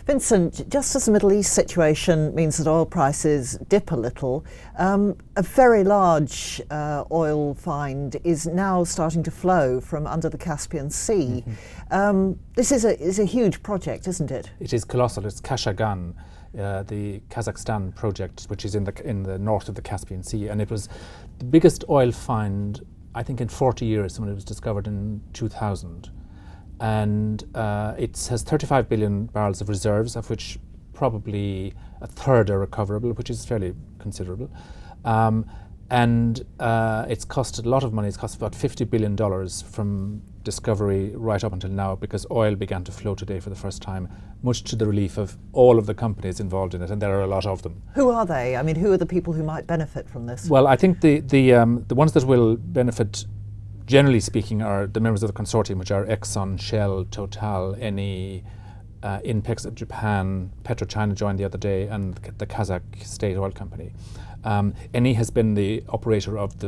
Vincent, just as the Middle East situation means that oil prices dip a little, a very large oil find is now starting to flow from under the Caspian Sea. This is a huge project, isn't it? It is colossal. It's Kashagan, the Kazakhstan project, which is in the north of the Caspian Sea, and it was the biggest oil find, I think, in 40 years when it was discovered in 2000. And it has 35 billion barrels of reserves, of which probably a third are recoverable, which is fairly considerable. And it's cost a lot of money. It's cost about $50 billion from discovery right up until now, because oil began to flow today for the first time, much to the relief of all of the companies involved in it, and there are a lot of them. Who are they? I mean, who are the people who might benefit from this? Well, I think the ones that will benefit, generally speaking, are the members of the consortium, which are Exxon, Shell, Total, Eni, Inpex of Japan, PetroChina joined the other day, and the Kazakh state oil company. Eni has been the operator of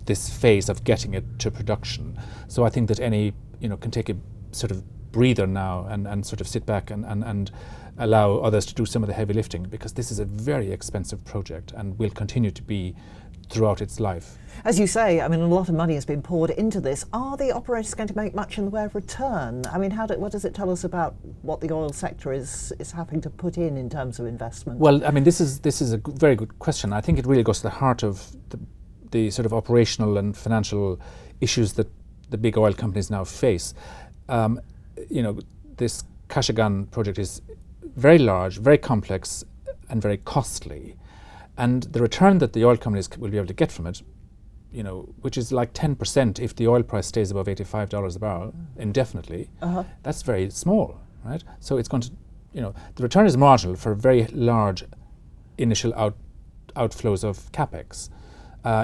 this phase of getting it to production. So I think that Eni, can take a sort of breather now and sort of sit back and allow others to do some of the heavy lifting, because this is a very expensive project and will continue to be throughout its life. As you say, I mean, a lot of money has been poured into this. Are the operators going to make much in the way of return? I mean, what does it tell us about what the oil sector is having to put in terms of investment? Well, I mean, this is a very good question. I think it really goes to the heart of the sort of operational and financial issues that the big oil companies now face. This Kashagan project is very large, very complex, and very costly. And the return that the oil companies will be able to get from it, which is like 10% if the oil price stays above $85 a barrel indefinitely, that's very small, right? So it's going to, the return is marginal for very large initial outflows of capex.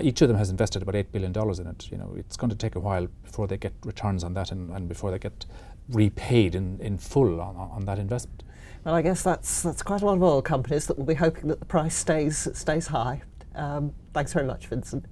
Each of them has invested about $8 billion in it. It's going to take a while before they get returns on that and before they get repaid in full on that investment. Well, I guess that's quite a lot of oil companies that will be hoping that the price stays high. Thanks very much, Vincent.